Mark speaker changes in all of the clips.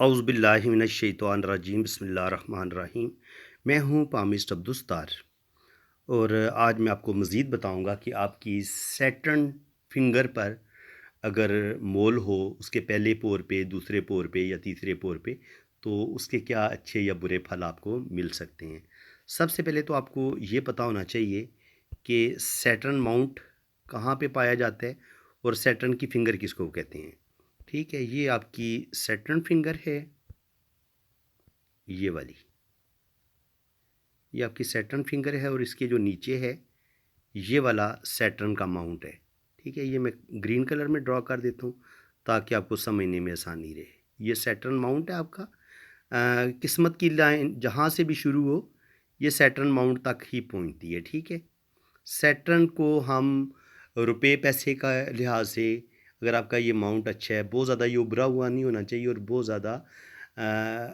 Speaker 1: औज़ुबिल्लाहिमिनश्शैतानिर्रजीम बिस्मिल्लाहिर्रहमानिर्रहीम। मैं हूँ पामिस्ट अब्दुस्तार और आज मैं आपको मज़ीद बताऊँगा कि आपकी सैटर्न फिंगर पर अगर मोल हो उसके पहले पोर पे, दूसरे पोर पे या तीसरे पोर पे, तो उसके क्या अच्छे या बुरे फल आपको मिल सकते हैं। सबसे पहले तो आपको ये पता होना चाहिए कि सैटर्न माउंट कहाँ पे पाया जाता है और सैटर्न की फिंगर किसको कहते हैं। ठीक है, ये आपकी सैटर्न फिंगर है, ये वाली, ये आपकी सैटर्न फिंगर है और इसके जो नीचे है ये वाला सैटर्न का माउंट है। ठीक है, ये मैं ग्रीन कलर में ड्रॉ कर देता हूँ ताकि आपको समझने में आसानी रहे। ये सैटर्न माउंट है आपका। किस्मत की लाइन जहाँ से भी शुरू हो ये सैटर्न माउंट तक ही पहुँचती है। ठीक है, सैटर्न को हम रुपए पैसे का लिहाज से, अगर आपका ये माउंट अच्छा है, बहुत ज़्यादा ये उभरा हुआ नहीं होना चाहिए और बहुत ज़्यादा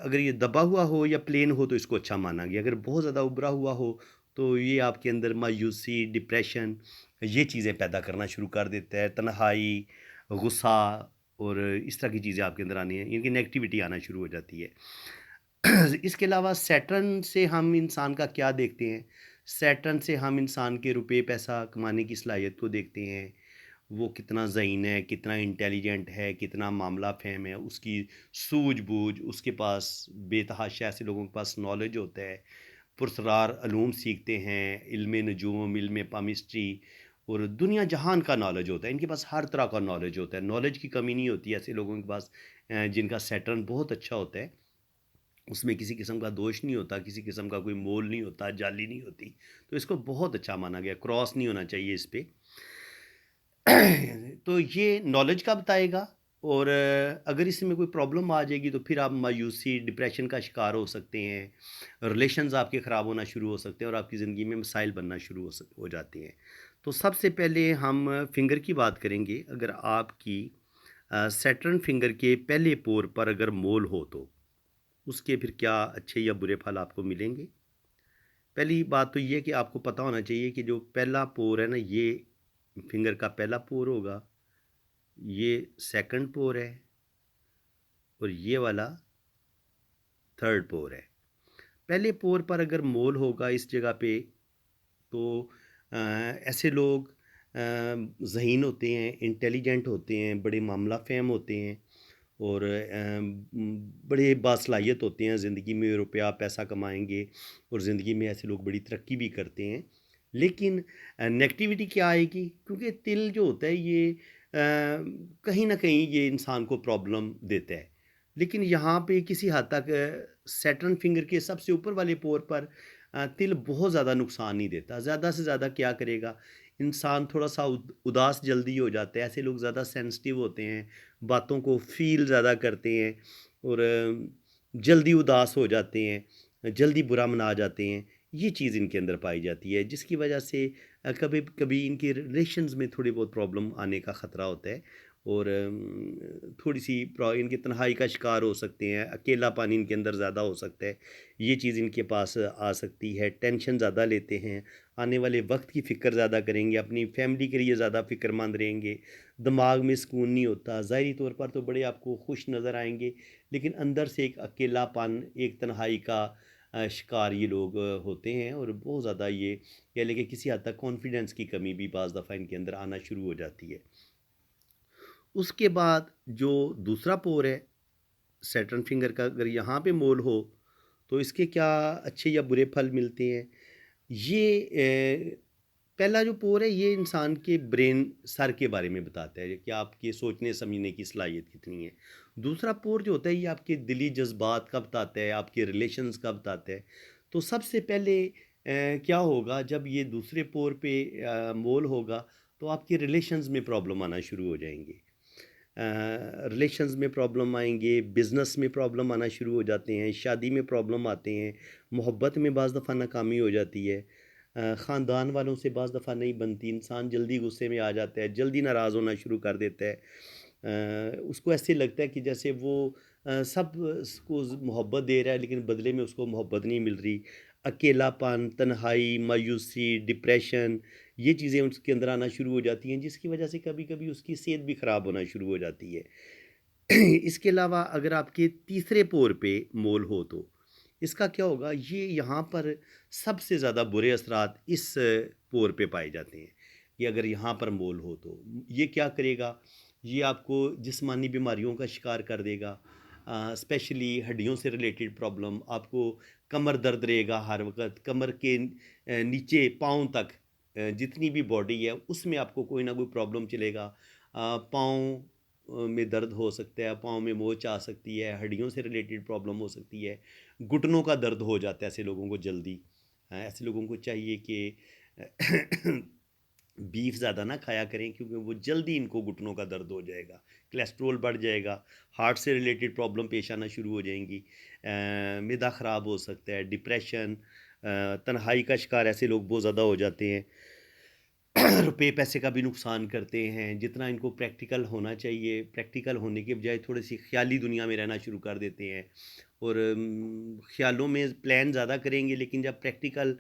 Speaker 1: अगर ये दबा हुआ हो या प्लेन हो तो इसको अच्छा माना गया। अगर बहुत ज़्यादा उभरा हुआ हो तो ये आपके अंदर मायूसी, डिप्रेशन, ये चीज़ें पैदा करना शुरू कर देता है। तन्हाई, गुस्सा और इस तरह की चीज़ें आपके अंदर आनी है, इनकी नेगेटिविटी आना शुरू हो जाती है। इसके अलावा सैटर्न से हम इंसान का क्या देखते हैं? सैटर्न से हम इंसान के रुपए पैसा कमाने की सलाहियत को देखते हैं। वो कितना ज़हीन है, कितना इंटेलिजेंट है, कितना मामला फ़हम है, उसकी सूझ-बूझ, उसके पास बेतहाशा ऐसे लोगों के पास नॉलेज होता है, पुरस्रार उलूम सीखते हैं, इल्म नजूम, इल्म पामिस्ट्री और दुनिया जहान का नॉलेज होता है। इनके पास हर तरह का नॉलेज होता है, नॉलेज की कमी नहीं होती ऐसे लोगों के पास जिनका सैटर्न बहुत अच्छा होता है। उसमें किसी किस्म का दोष नहीं होता, किसी किस्म का कोई मोल नहीं होता, जाली नहीं होती। तो इसको बहुत अच्छा माना गया, क्रॉस नहीं होना चाहिए इस पे। तो ये नॉलेज का बताएगा और अगर इसमें कोई प्रॉब्लम आ जाएगी तो फिर आप मायूसी, डिप्रेशन का शिकार हो सकते हैं। रिलेशंस आपके ख़राब होना शुरू हो सकते हैं और आपकी ज़िंदगी में मसाइल बनना शुरू हो जाते हैं। तो सबसे पहले हम फिंगर की बात करेंगे। अगर आपकी सैटर्न फिंगर के पहले पोर पर अगर मोल हो तो उसके फिर क्या अच्छे या बुरे फल आपको मिलेंगे। पहली बात तो ये कि आपको पता होना चाहिए कि जो पहला पोर है ना, ये फिंगर का पहला पोर होगा, ये सेकंड पोर है और ये वाला थर्ड पोर है। पहले पोर पर अगर मोल होगा इस जगह पे तो ऐसे लोग ज़हीन होते हैं, इंटेलिजेंट होते हैं, बड़े मामला फ़हम होते हैं और बड़े बासलाहियत होते हैं। ज़िंदगी में रुपया पैसा कमाएंगे और ज़िंदगी में ऐसे लोग बड़ी तरक्की भी करते हैं। लेकिन नेगेटिविटी क्या आएगी, क्योंकि तिल जो होता है ये कहीं ना कहीं ये इंसान को प्रॉब्लम देता है। लेकिन यहाँ पे किसी हद तक सैटर्न फिंगर के सबसे ऊपर वाले पोर पर तिल बहुत ज़्यादा नुकसान नहीं देता। ज़्यादा से ज़्यादा क्या करेगा, इंसान थोड़ा सा उदास जल्दी हो जाता है। ऐसे लोग ज़्यादा सेंसिटिव होते हैं, बातों को फ़ील ज़्यादा करते हैं और जल्दी उदास हो जाते हैं, जल्दी बुरा मना जाते हैं। ये चीज़ इनके अंदर पाई जाती है जिसकी वजह से कभी कभी इनके रिलेशंस में थोड़ी बहुत प्रॉब्लम आने का ख़तरा होता है और थोड़ी सी इनके तन्हाई का शिकार हो सकते हैं, अकेलापन इनके अंदर ज़्यादा हो सकता है। ये चीज़ इनके पास आ सकती है, टेंशन ज़्यादा लेते हैं, आने वाले वक्त की फ़िक्र ज़्यादा करेंगे, अपनी फैमिली के लिए ज़्यादा फ़िक्रमंद रहेंगे, दिमाग में सुकून नहीं होता। ज़ाहिरी तौर पर तो बड़े आपको खुश नज़र आएंगे लेकिन अंदर से एक अकेलापन, एक तन्हाई का शिकार ये लोग होते हैं और बहुत ज़्यादा ये कह लें कि किसी हद तक कॉन्फिडेंस की कमी भी बाज़ दफ़ा इनके अंदर आना शुरू हो जाती है। उसके बाद जो दूसरा पोर है सैटर्न फिंगर का, अगर यहाँ पे मोल हो तो इसके क्या अच्छे या बुरे फल मिलते हैं। ये पहला जो पोर है ये इंसान के ब्रेन, सर के बारे में बताता है कि आपके सोचने समझने की सलाहियत कितनी है। दूसरा पोर जो होता है ये आपके दिली जज्बात का बताता है, आपके रिलेशंस का बताता है। तो सबसे पहले क्या होगा जब ये दूसरे पोर पे मोल होगा तो आपके रिलेशंस में प्रॉब्लम आना शुरू हो जाएंगे। रिलेशंस में प्रॉब्लम आएंगे, बिज़नेस में प्रॉब्लम आना शुरू हो जाते हैं, शादी में प्रॉब्लम आते हैं, मोहब्बत में बाज़ दफ़ा नाकामी हो जाती है, ख़ानदान वालों से बाज़ दफ़ा नहीं बनती, इंसान जल्दी गुस्से में आ जाता है, जल्दी नाराज़ होना शुरू कर देता है। उसको ऐसे लगता है कि जैसे वो सब उसको मोहब्बत दे रहा है लेकिन बदले में उसको मोहब्बत नहीं मिल रही। अकेलापन, तन्हाई, मायूसी, डिप्रेशन, ये चीज़ें उसके अंदर आना शुरू हो जाती हैं जिसकी वजह से कभी-कभी उसकी सेहत भी ख़राब होना शुरू हो जाती है। इसके अलावा अगर आपके तीसरे पोर पे मोल हो तो इसका क्या होगा, ये यहाँ पर सबसे ज़्यादा बुरे असरात इस पोर पे पाए जाते हैं कि अगर यहाँ पर मोल हो तो ये क्या करेगा, ये आपको जिस्मानी बीमारियों का शिकार कर देगा। स्पेशली हड्डियों से रिलेटेड प्रॉब्लम, आपको कमर दर्द रहेगा हर वक्त, कमर के नीचे पाँव तक जितनी भी बॉडी है उसमें आपको कोई ना कोई प्रॉब्लम चलेगा। पाँव में दर्द हो सकता है, पाँव में मोच आ सकती है, हड्डियों से रिलेटेड प्रॉब्लम हो सकती है, घुटनों का दर्द हो जाता है ऐसे लोगों को जल्दी। ऐसे लोगों को चाहिए कि बीफ ज़्यादा ना खाया करें क्योंकि वो जल्दी इनको घुटनों का दर्द हो जाएगा, कोलेस्ट्रॉल बढ़ जाएगा, हार्ट से रिलेटेड प्रॉब्लम पेश आना शुरू हो जाएंगी, मैदा ख़राब हो सकता है, डिप्रेशन, तन्हाई का शिकार ऐसे लोग बहुत ज़्यादा हो जाते हैं। रुपए पैसे का भी नुकसान करते हैं, जितना इनको प्रैक्टिकल होना चाहिए, प्रैक्टिकल होने के बजाय थोड़ी-सी ख़्याली दुनिया में रहना शुरू कर देते हैं और ख़्यालों में प्लान ज़्यादा करेंगे, लेकिन जब प्रैक्टिकल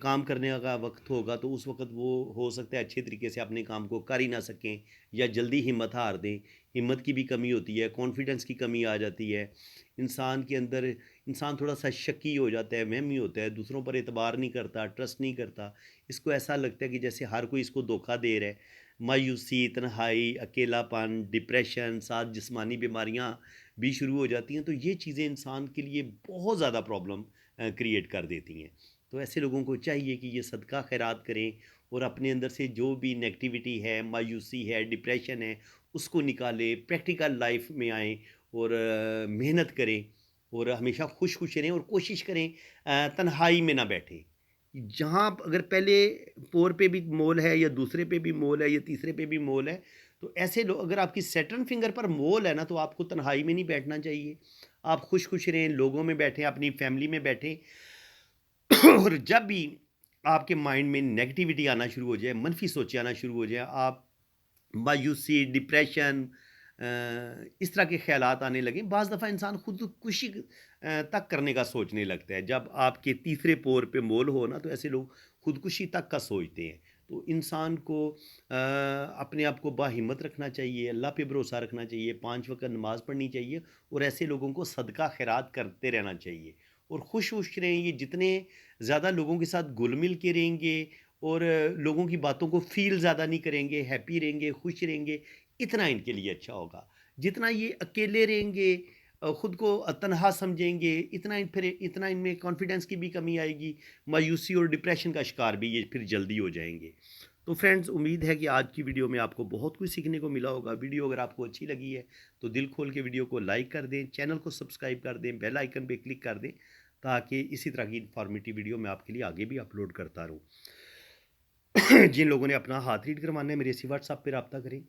Speaker 1: काम करने का वक़्त होगा, तो उस वक़्त वो हो सकता है अच्छे तरीके से अपने काम को कर ही ना सकें या जल्दी हिम्मत हार दें। हिम्मत की भी कमी होती है, कॉन्फिडेंस की कमी आ जाती है। इंसान के अंदर इंसान थोड़ा-सा शकी हो जाता है, वहमी होता है, दूसरों पर एतबार नहीं करता, ट्रस्ट नहीं करता। इसको ऐसा लगता है कि जैसे हर कोई इसको धोखा दे रहा है। मायूसी, तन्हाई, अकेलापन, डिप्रेशन, साथ जिस्मानी बीमारियाँ भी शुरू हो जाती हैं, तो ये चीज़ें इंसान के लिए बहुत ज़्यादा प्रॉब्लम क्रिएट कर देती हैं। तो ऐसे लोगों को चाहिए कि ये सदका खैरात करें और अपने अंदर से जो भी नेगेटिविटी है, मायूसी है, डिप्रेशन है, उसको निकालें, प्रैक्टिकल लाइफ में आएँ और मेहनत करें और हमेशा खुश-खुश रहें और कोशिश करें तन्हाई में ना बैठें। जहाँ आप अगर पहले पोर पे भी मोल है या दूसरे पे भी मोल है या तीसरे पे भी मोल है, तो ऐसे लोग, अगर आपकी सैटर्न फिंगर पर मोल है ना, तो आपको तन्हाई में नहीं बैठना चाहिए। आप खुश-खुश रहें, लोगों में बैठें, अपनी फैमिली में बैठें। और जब भी आपके माइंड में नेगेटिविटी आना शुरू हो जाए, मनफी सोचें आना शुरू हो जाए, आप मायूसी, डिप्रेशन, इस तरह के ख़्यालात आने लगें, बाज़ दफ़ा इंसान खुदकुशी तक करने का सोचने लगता है। जब आपके तीसरे पोर पे मोल हो ना, तो ऐसे लोग खुदकुशी तक का सोचते हैं। तो इंसान को अपने आप को बाहिम्मत रखना चाहिए, अल्लाह पे भरोसा रखना चाहिए, 5 वक़्त नमाज़ पढ़नी चाहिए और ऐसे लोगों को सदका खैरात करते रहना चाहिए और खुश-खुश रहें। ये जितने ज़्यादा लोगों के साथ घुल-मिल के रहेंगे और लोगों की बातों को फ़ील ज़्यादा नहीं करेंगे, हैप्पी रहेंगे, खुश रहेंगे, इतना इनके लिए अच्छा होगा। जितना ये अकेले रहेंगे, खुद को तन्हा समझेंगे, इतना इनमें कॉन्फिडेंस की भी कमी आएगी, मायूसी और डिप्रेशन का शिकार भी ये फिर जल्दी हो जाएँगे। तो फ्रेंड्स, उम्मीद है कि आज की वीडियो में आपको बहुत कुछ सीखने को मिला होगा। वीडियो अगर आपको अच्छी लगी है, तो दिल खोल के वीडियो को लाइक कर दें, चैनल को सब्सक्राइब कर दें, बेल आइकन पे क्लिक कर दें, ताकि इसी तरह की इन्फॉर्मेटिव वीडियो मैं आपके लिए आगे भी अपलोड करता रहूँ। जिन लोगों ने अपना हाथ रीड करवाना है, मेरे इसी व्हाट्सएप पे राब्ता करें।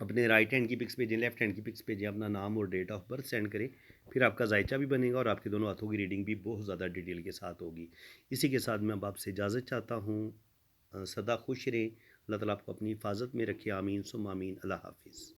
Speaker 1: अपने राइट हैंड की पिक्स भेजें, लेफ्ट हैंड की पिक्स भेजें, अपना नाम और डेट ऑफ बर्थ सेंड करें। फिर आपका जायचा भी बनेगा और आपके दोनों हाथों की रीडिंग भी बहुत ज़्यादा डिटेल के साथ होगी। इसी के साथ मैं अब आपसे इजाज़त चाहता हूँ। सदा खुश रहें। अल्लाह ताला आपको अपनी हिफाज़त में रखे। आमीन सुम्मा आमीन। अल्लाह हाफ़िज़।